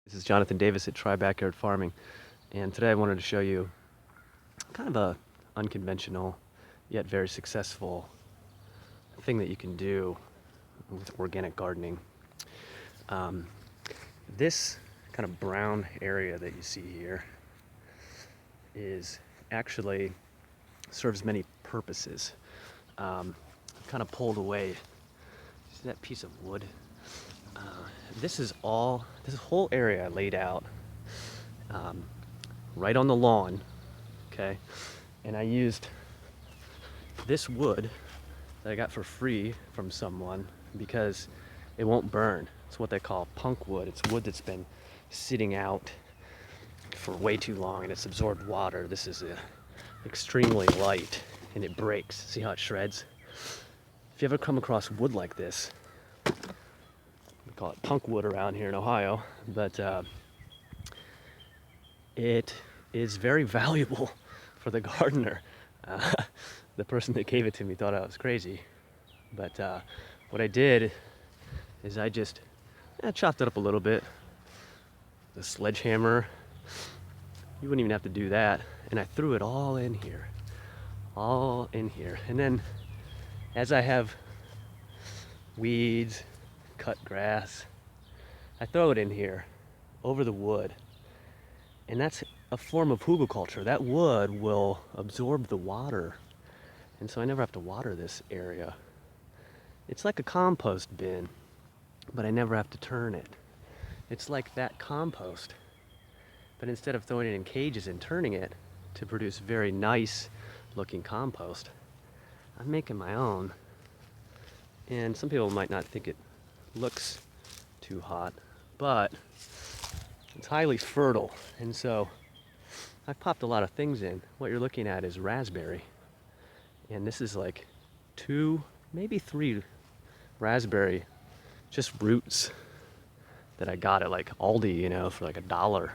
This is Jonathan Davis at Try Backyard Farming, and today I wanted to show you kind of a unconventional yet very successful thing that you can do with organic gardening. Um, this kind of brown area that you see here is actually serves many purposes. Kind of pulled away. See that piece of wood? This whole area I laid out right on the lawn, okay? And I used this wood that I got for free from someone because it won't burn. It's what they call punk wood. It's wood that's been sitting out for way too long and it's absorbed water. This is extremely light and it breaks. See how it shreds? If you ever come across wood like this, we call it punk wood around here in Ohio, but it is very valuable for the gardener. The person that gave it to me thought I was crazy, but what I did is I just chopped it up a little bit. The sledgehammer, you wouldn't even have to do that, and I threw it all in here. And then as I have weeds, cut grass, I throw it in here over the wood. And that's a form of hugelkultur. That wood will absorb the water. And so I never have to water this area. It's like a compost bin, but I never have to turn it. It's like that compost. But instead of throwing it in cages and turning it to produce very nice looking compost, I'm making my own. And some people might not think it looks too hot, but it's highly fertile. And so I've popped a lot of things in. What you're looking at is raspberry. And this is like 2, maybe 3 raspberry, just roots that I got at like Aldi, for like $1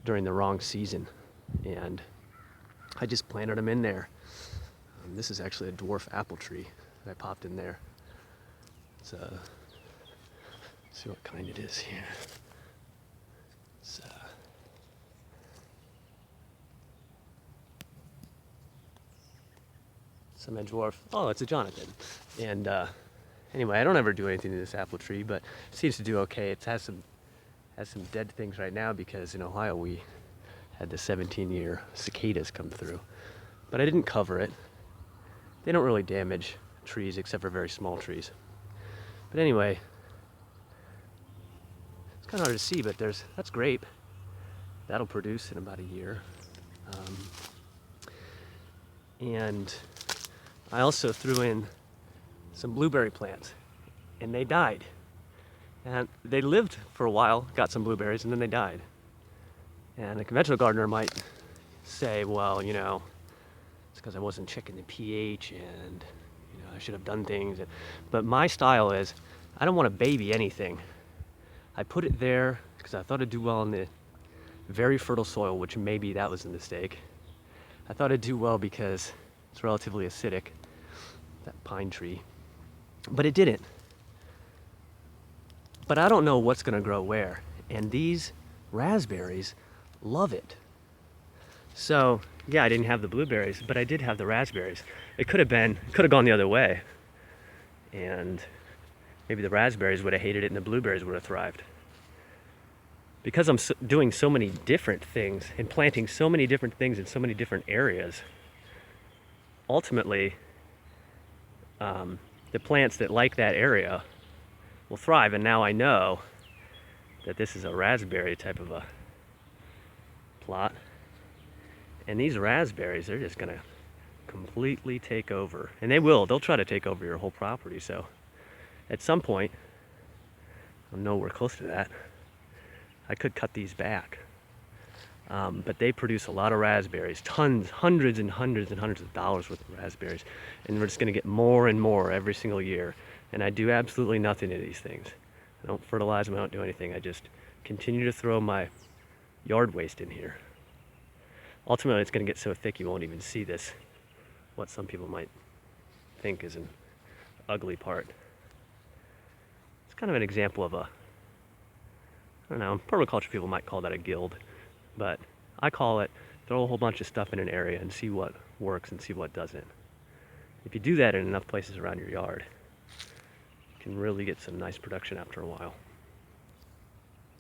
during the wrong season. And I just planted them in there. This is actually a dwarf apple tree that I popped in there. It's see what kind it is here. It's semi-dwarf. Oh, it's a Jonathan. And anyway, I don't ever do anything to this apple tree, but it seems to do okay. It has some dead things right now because in Ohio we had the 17-year cicadas come through. But I didn't cover it. They don't really damage trees except for very small trees. But anyway, it's kind of hard to see, but that's grape. That'll produce in about a year. And I also threw in some blueberry plants, and they died. And they lived for a while, got some blueberries, and then they died. And a conventional gardener might say, well, it's because I wasn't checking the pH and I should have done things. But my style is, I don't want to baby anything. I put it there because I thought it'd do well in the very fertile soil, which maybe that was a mistake. I thought it'd do well because it's relatively acidic, that pine tree. But it didn't. But I don't know what's going to grow where. And these raspberries love it. So, yeah, I didn't have the blueberries, but I did have the raspberries. It could have gone the other way. And maybe the raspberries would have hated it and the blueberries would have thrived. Because I'm doing so many different things and planting so many different things in so many different areas, ultimately, the plants that like that area will thrive. And now I know that this is a raspberry type of a plot. And these raspberries, they're just gonna completely take over. And they'll try to take over your whole property. So at some point, I'm nowhere close to that, I could cut these back. But they produce a lot of raspberries, tons, hundreds and hundreds and hundreds of dollars worth of raspberries. And we're just gonna get more and more every single year. And I do absolutely nothing to these things. I don't fertilize them, I don't do anything. I just continue to throw my yard waste in here. Ultimately, it's going to get so thick you won't even see this, what some people might think is an ugly part. It's kind of an example of don't know, permaculture people might call that a guild, but I call it throw a whole bunch of stuff in an area and see what works and see what doesn't. If you do that in enough places around your yard, you can really get some nice production after a while.